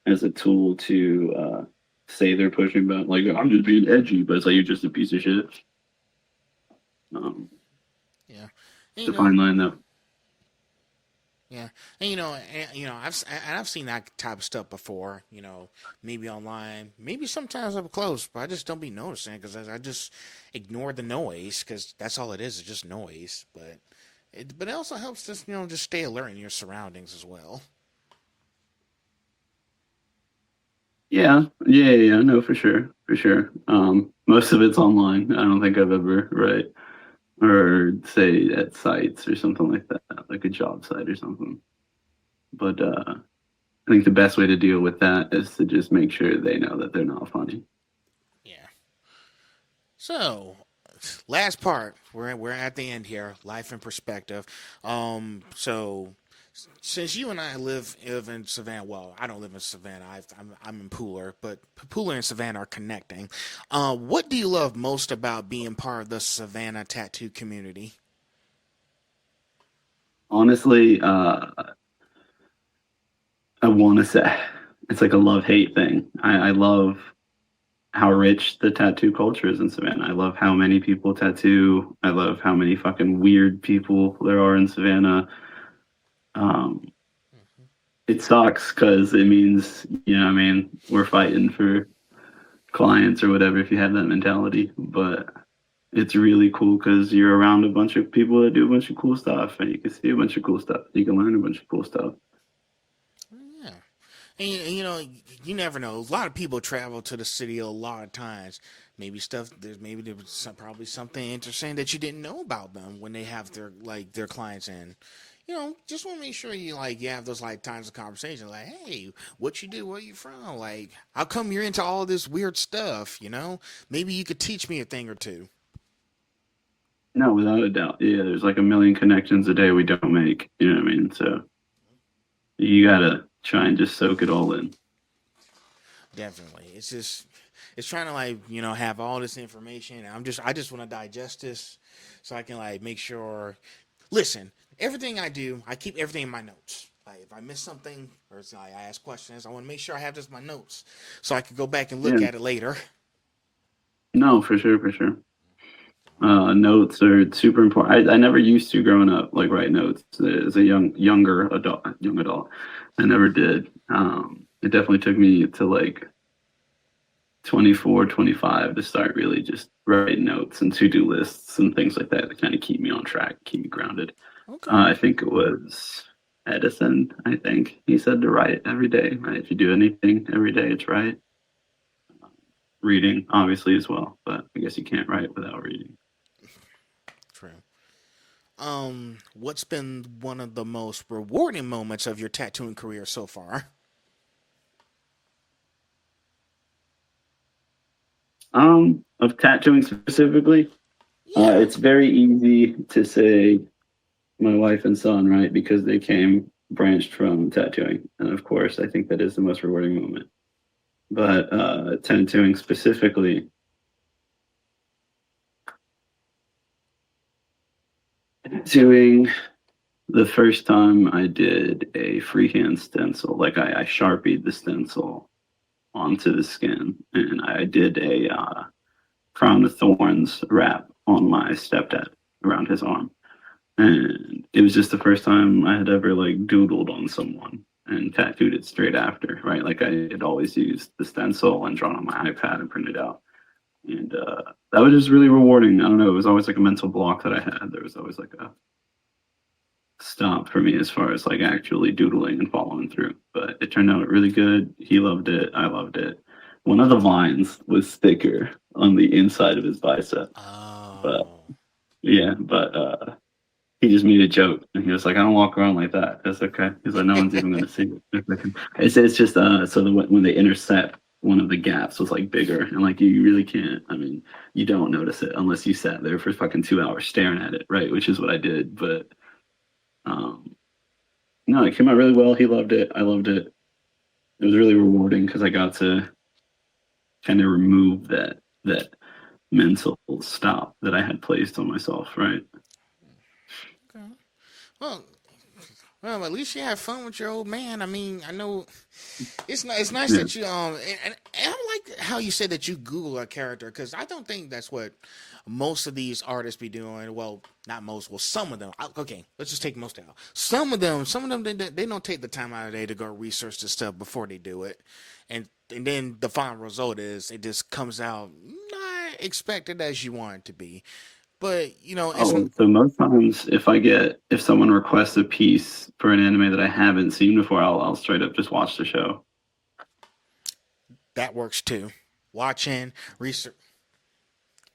as a tool to say they're pushing back, like I'm just being edgy, but it's like you're just a piece of shit. Um, Yeah, and, it's a fine line though. yeah, I've seen that type of stuff before. Maybe online, maybe sometimes up close, but I just don't be noticing because I just ignore the noise because that's all it is just noise. But it also helps us, just stay alert in your surroundings as well. Yeah, no, for sure. Most of it's online. I don't think I've ever or say at sites or something like that, like a job site or something. But I think the best way to deal with that is to just make sure they know that they're not funny. Yeah. So, last part. We're at the end here. Life in perspective. So since you and I live in Savannah, well, I don't live in Savannah. I'm in Pooler, but Pooler and Savannah are connecting. What do you love most about being part of the Savannah tattoo community? Honestly, I want to say it's like a love hate thing. I love how rich the tattoo culture is in Savannah. I love how many people tattoo. I love how many fucking weird people there are in Savannah. Um, it sucks because it means, what I mean, we're fighting for clients or whatever if you have that mentality. But it's really cool because you're around a bunch of people that do a bunch of cool stuff and you can see a bunch of cool stuff. You can learn a bunch of cool stuff. Yeah. And you never know. A lot of people travel to the city a lot of times. Maybe there was probably something interesting that you didn't know about them when they have their clients in. Just want to make sure you have those times of conversation. Like, hey, what you do? Where you from? Like, how come you're into all this weird stuff? Maybe you could teach me a thing or two. No, without a doubt. Yeah, there's like a million connections a day we don't make. You know what I mean? So you gotta try and just soak it all in. Definitely. It's just it's trying to like, have all this information. I just want to digest this so I can like make sure listen, everything I do, I keep everything in my notes. Like if I miss something or it's like I ask questions, I want to make sure I have this in my notes so I can go back and look Yeah. at it later. No, for sure, for sure. Notes are super important. I never used to growing up like write notes as a young adult. I never did. It definitely took me to like 24, 25 to start really just writing notes and to-do lists and things like that to kind of keep me on track, keep me grounded. Okay. I think it was Edison, I think he said to write every day, right? If you do anything every day, it's right. Reading, obviously, as well, but I guess you can't write without reading. True. What's been one of the most rewarding moments of your tattooing career so far? Of tattooing specifically, Yeah. it's very easy to say my wife and son, right? Because they came branched from tattooing. And of course, I think that is the most rewarding moment. But tattooing specifically, doing the first time I did a freehand stencil, like I sharpied the stencil onto the skin, and I did a crown of thorns wrap on my stepdad around his arm. And it was just the first time I had ever like doodled on someone and tattooed it straight after, right? Like I had always used the stencil and drawn on my iPad and printed out. And that was just really rewarding. I don't know. It was always like a mental block that I had. There was always like a stop for me as far as like actually doodling and following through. But it turned out really good. He loved it. I loved it. One of the vines was thicker on the inside of his bicep. But Oh. yeah, but he just made a joke and he was like, I don't walk around like that. That's okay. He's like, no one's even going to see it. It's just so that when they intersect, one of the gaps was like bigger and like you really can't. I mean, you don't notice it unless you sat there for fucking 2 hours staring at it, right? Which is what I did. But um, no, it came out really well. He loved it. I loved it. It was really rewarding because I got to kind of remove that mental stop that I had placed on myself, right? Okay. Well, well, at least you have fun with your old man. I mean, I know it's nice Yeah. that you and I like how you said that you Google a character because I don't think that's what most of these artists be doing. Well, not most. Well, some of them. Okay, let's just take most out. Some of them, they don't take the time out of the day to go research this stuff before they do it, and then the final result is it just comes out not expected as you want it to be. But it's Oh, so most times if someone requests a piece for an anime that I haven't seen before, I'll straight up just watch the show. that works too. Watching research,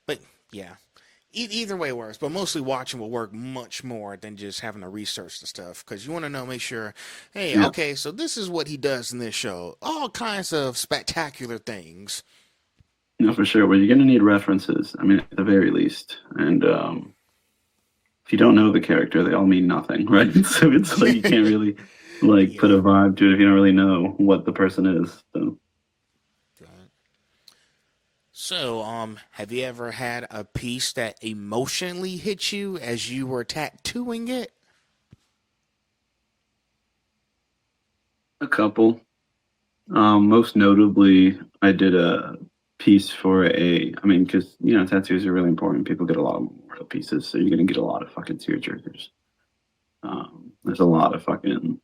but yeah, either way works, but mostly watching will work much more than just having to research the stuff because you want to know, make sure, hey, Yeah, okay, so this is what he does in this show. All kinds of spectacular things. no, for sure. Well, you're gonna need references. I mean, at the very least. And if you don't know the character, they all mean nothing, right? So it's like you can't really like put Yeah. a vibe to it if you don't really know what the person is. So So, have you ever had a piece that emotionally hit you as you were tattooing it? a couple. Most notably, I did a piece for I mean, because tattoos are really important. People get a lot of memorial pieces, so you're gonna get a lot of fucking tearjerkers. There's a lot of fucking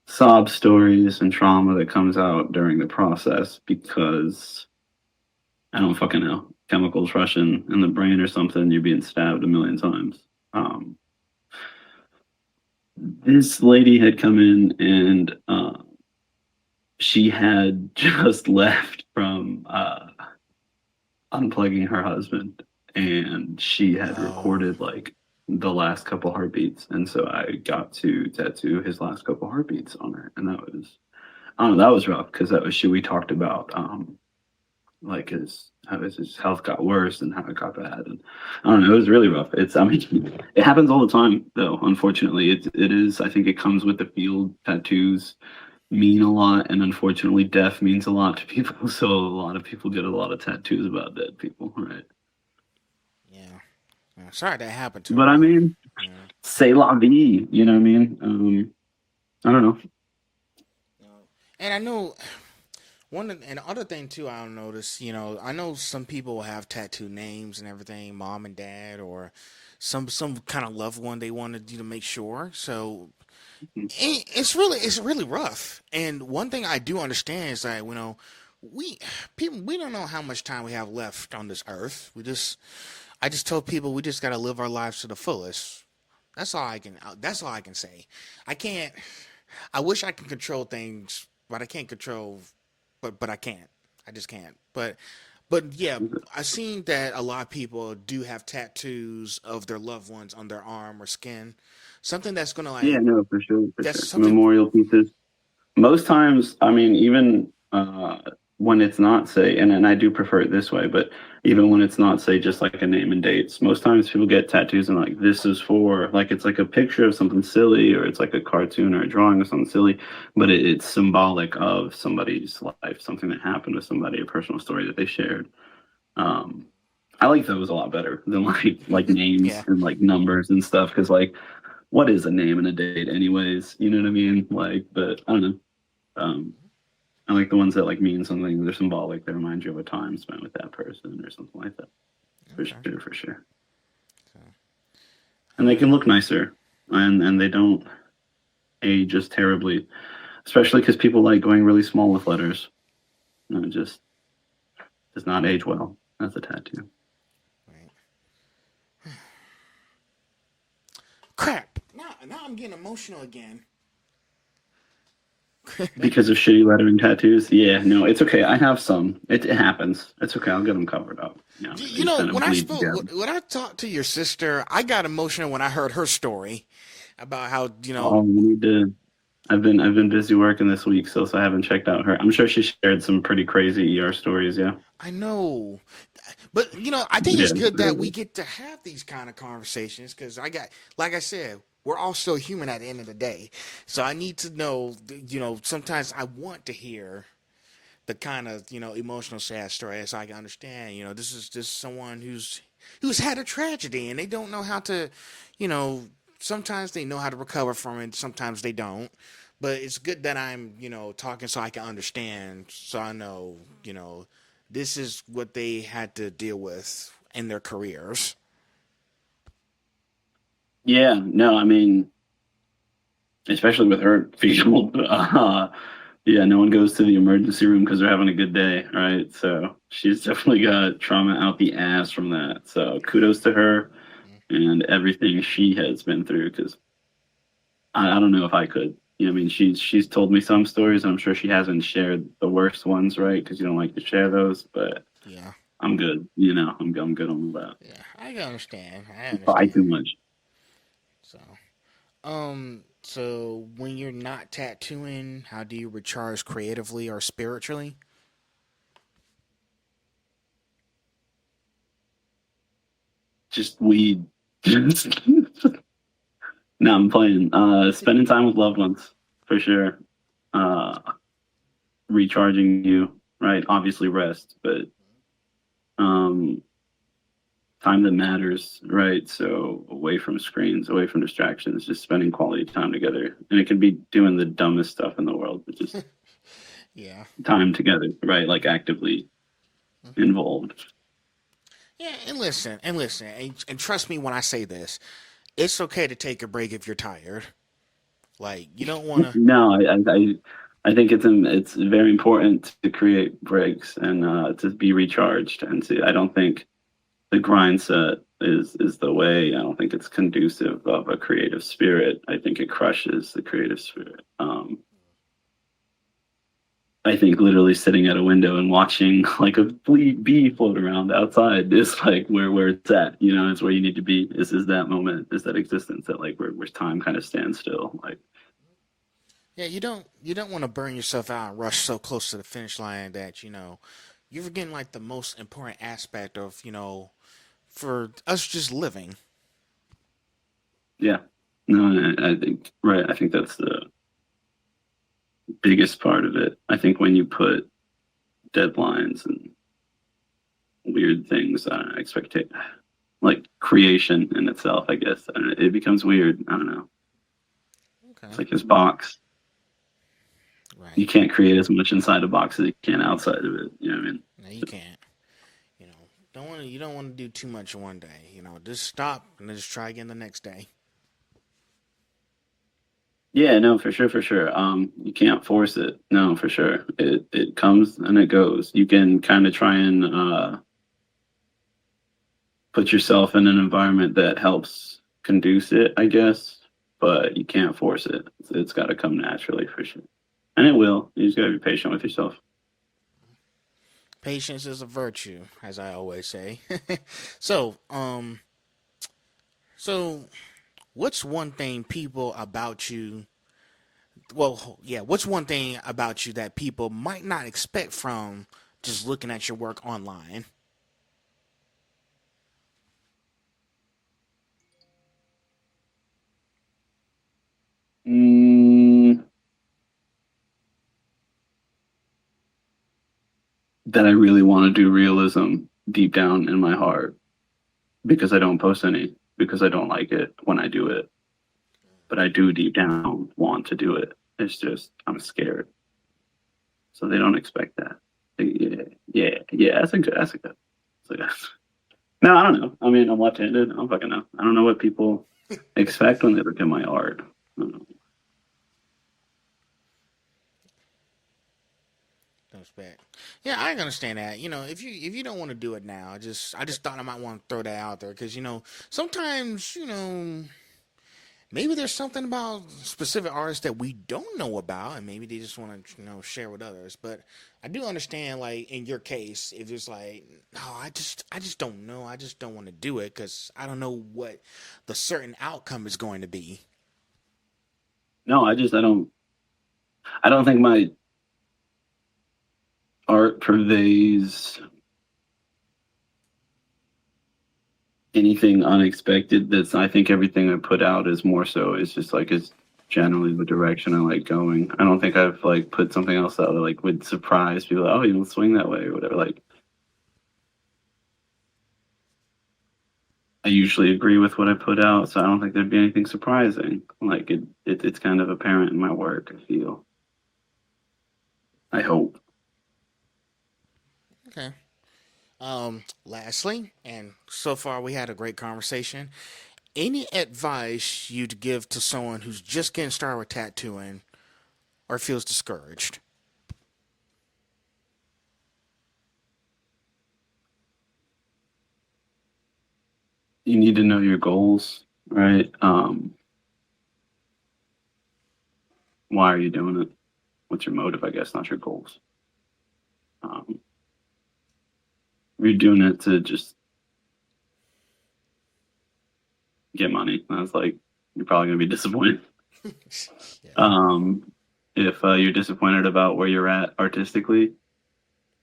sob stories and trauma that comes out during the process because I don't fucking know, chemicals rushing in the brain or something. You're being stabbed a million times. This lady had come in and she had just left from unplugging her husband, and she had Oh, recorded like the last couple heartbeats, and so I got to tattoo his last couple heartbeats on her, and that was I don't know, that was rough because that was shit we talked about, like how his health got worse and how it got bad, and I don't know, it was really rough. I mean, it happens all the time though. Unfortunately, it is. I think it comes with the field tattoos. mean a lot, and unfortunately, death means a lot to people. So a lot of people get a lot of tattoos about dead people, right? Yeah. Sorry that happened to But her. I mean, Yeah. c'est la vie. You know what I mean? I don't know. You know, and I know and the other thing too, I notice, I know some people have tattoo names and everything, mom and dad, or some kind of loved one they wanted you to make sure. So it's really rough. And one thing I do understand is that we people we don't know how much time we have left on this earth. I just tell people we just got to live our lives to the fullest. That's all I can say. I can't. I wish I could control things, but I can't control. But I can't. I just can't. But yeah, I've seen that a lot of people do have tattoos of their loved ones on their arm or skin. Something that's gonna Yeah, like no, for sure, for that's sure. something. Memorial pieces. Most times, I mean, even when it's not say, and I do prefer it this way, but even when it's not say just like a name and dates, most times people get tattoos and like this is for like it's like a picture of something silly or it's like a cartoon or a drawing of something silly, but it's symbolic of somebody's life, something that happened with somebody, a personal story that they shared. Um, I like those a lot better than like names Yeah. and like numbers and stuff because like what is a name and a date anyways? You know what I mean? Like, but I don't know. Um, I like the ones that like mean something. They're symbolic. They remind you of a time spent with that person or something like that. For Okay. sure, for sure. So, And they can look nicer, and they don't age as terribly, especially because people like going really small with letters. It just does not age well as a tattoo right. Crap. Now I'm getting emotional again. because of shitty lettering tattoos. Yeah, no, it's okay. I have some. It happens. It's okay. I'll get them covered up. You know, You things know, kind of when I bleed spoke, together. when I talked to your sister, I got emotional when I heard her story about how Oh, we need to. I've been busy working this week, so I haven't checked out her. I'm sure she shared some pretty crazy ER stories. Yeah. I know, but I think Yeah. it's good that we get to have these kind of conversations because like I said, we're all still human at the end of the day. So I need to know, sometimes I want to hear the kind of emotional sad story so I can understand. This is just someone who's had a tragedy and they don't know how to, you know, sometimes they know how to recover from it, sometimes they don't. But it's good that I'm, talking so I can understand, so I know, this is what they had to deal with in their careers. Yeah. No, I mean, especially with her field. Yeah, no one goes to the emergency room because they're having a good day, right? So she's definitely got trauma out the ass from that. So kudos to her and everything she has been through. Because I don't know if I could. You know, what I mean, she's told me some stories. And I'm sure she hasn't shared the worst ones, right? Because you don't like to share those. But Yeah, I'm good. You know, I'm good on that. yeah, I can understand. I Buy too understand. much. So, so when you're not tattooing, how do you recharge creatively or spiritually? Just weed. No, I'm playing. Spending time with loved ones for sure. Uh, recharging you, right? Obviously rest, but um, time that matters, right? So away from screens, away from distractions, just spending quality time together. And it can be doing the dumbest stuff in the world, but just Yeah. time together, right? Like actively involved. Yeah, and trust me when I say this. It's okay to take a break if you're tired. Like you don't want to. No, I think it's very important to create breaks and to be recharged and to I don't think the grind set is the way. I don't think it's conducive of a creative spirit. I think it crushes the creative spirit. I think literally sitting at a window and watching like a bee float around outside is like where it's at. You know, it's where you need to be. Is that moment? Is that existence that like where time kind of stands still? Like Yeah, you don't want to burn yourself out and rush so close to the finish line that you're forgetting like the most important aspect of for us just living. yeah, no, I think right. I think that's the biggest part of it. I think when you put deadlines and weird things, I don't know, expect like creation in itself, I guess. I don't know, it becomes weird. I don't know. It's Okay. like this box. You Right. can't create as much inside a box as you can outside of it. You know what I mean? No, you can't. You know, you don't want to do too much one day. Just stop and then just try again the next day. Yeah, no, for sure, for sure. You can't force it. No, for sure. It comes and it goes. You can kind of try and put yourself in an environment that helps conduce it, I guess, but you can't force it. It's got to come naturally for sure. And it will. You just got to be patient with yourself. Patience is a virtue, as I always say. so, so what's one thing people about you? Well, yeah, what's one thing about you that people might not expect from just looking at your work online? Mm, that I really want to do realism deep down in my heart because I don't post any, because I don't like it when I do it. But I do deep down want to do it. It's just, I'm scared. So they don't expect that. Yeah, yeah, yeah. That's a good. That's a good. No, I don't know. I mean, I'm left-handed. I don't fucking know. I don't know what people expect when they look at my art. I don't know. No respect. Yeah, I can understand that. If you don't want to do it now, I just thought I might want to throw that out there because sometimes maybe there's something about specific artists that we don't know about, and maybe they just want to share with others. But I do understand, like in your case, if it's like, no, I just don't know, I just don't want to do it because I don't know what the certain outcome is going to be. No, I don't think my art purveys anything unexpected. I think everything I put out is more so, it's just like, it's generally the direction I like going. I don't think I've like put something else out that like would surprise people. Like, oh, you don't swing that way or whatever. Like, I usually agree with what I put out, so I don't think there'd be anything surprising. Like it's kind of apparent in my work, I feel. I hope. Okay. Lastly, and so far we had a great conversation. Any advice you'd give to someone who's just getting started with tattooing or feels discouraged? You need to know your goals, right? Why are you doing it? What's your motive, I guess, not your goals. Um, you're doing it to just get money. I was like, you're probably gonna be disappointed. Yeah. Um, if you're disappointed about where you're at artistically,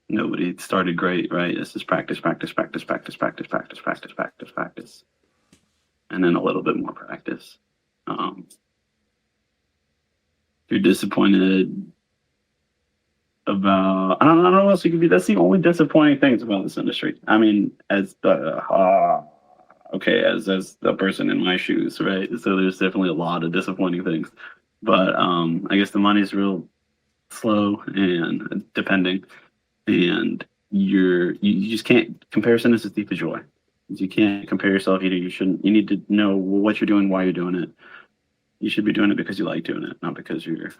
nobody started great, right? It's just practice, practice, practice, practice, practice, practice, practice, practice, practice, and then a little bit more practice. If you're disappointed about, I don't know what else you could be. That's the only disappointing things about this industry. I mean, as the okay, as the person in my shoes, right? So there's definitely a lot of disappointing things, but I guess the money's real slow and depending, and you just can't. Comparison is a thief of joy. You can't compare yourself either. You shouldn't. You need to know what you're doing, why you're doing it. You should be doing it because you like doing it, not because you're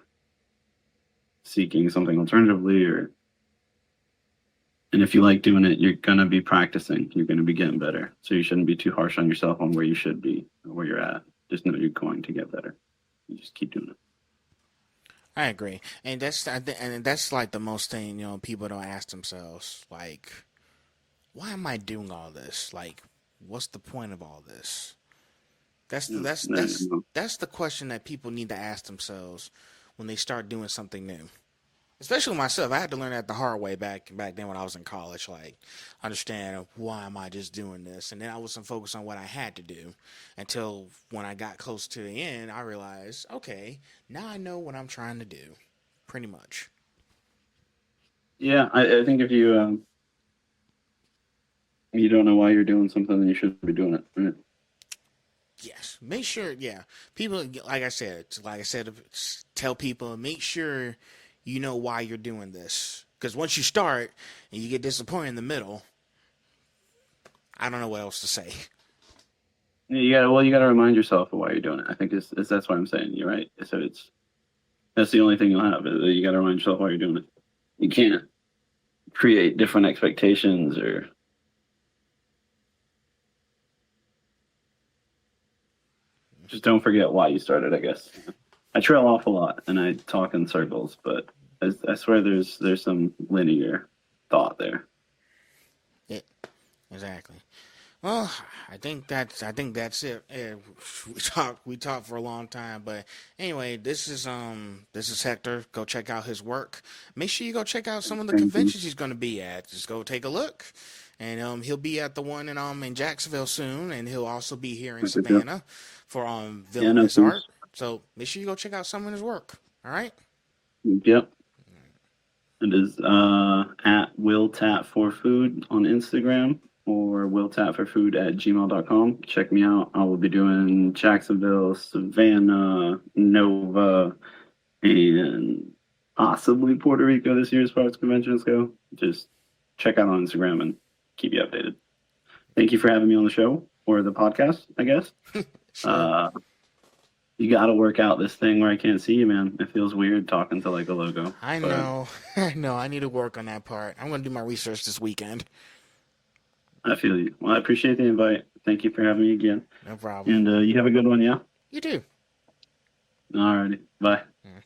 seeking something alternatively. Or and if you like doing it, you're gonna be practicing. You're gonna be getting better. So you shouldn't be too harsh on yourself on where you should be or where you're at. Just know you're going to get better. You just keep doing it. I agree, and that's like the most thing people don't ask themselves. Like, why am I doing all this? Like, what's the point of all this? That's the, Yeah, that's no, that's no. that's the question that people need to ask themselves when they start doing something new. Especially myself, I had to learn that the hard way back then when I was in college. Like, understand why am I just doing this, and then I wasn't focused on what I had to do until when I got close to the end, I realized, okay, now I know what I'm trying to do. pretty much. Yeah, I think if you don't know why you're doing something, then you shouldn't be doing it. Right? Yes, make sure. Yeah, people, like I said, tell people, make sure you know why you're doing this. Because once you start and you get disappointed in the middle, I don't know what else to say. You gotta remind yourself of why you're doing it. I think it's that's what I'm saying. You're right. So that's the only thing you'll have. You gotta remind yourself why you're doing it. You can't create different expectations or just don't forget why you started, I guess. I trail off a lot and I talk in circles, but I swear there's some linear thought there. Yeah, exactly. Well, I think that's it. Yeah, we talked for a long time, but anyway, this is Hector. Go check out his work. Make sure you go check out some of the Thank you. conventions he's going to be at. Just go take a look, and he'll be at the one in Jacksonville soon, and he'll also be here in Savannah for Yeah, no, Villainous Art. please. So make sure you go check out some of his work. All right. Yep. It is at WillTatForFood on Instagram or WillTatForFood@gmail.com. Check me out. I will be doing Jacksonville, Savannah, Nova, and possibly Puerto Rico this year as far as conventions go. Just check out on Instagram and keep you updated. Thank you for having me on the show or the podcast, I guess. Sure. You got to work out this thing where I can't see you, man. It feels weird talking to like a logo. I But know. I know. I need to work on that part. I'm going to do my research this weekend. I feel you. Well, I appreciate the invite. Thank you for having me again. No problem. And you have a good one, yeah? You too. Alrighty. Bye. Yeah.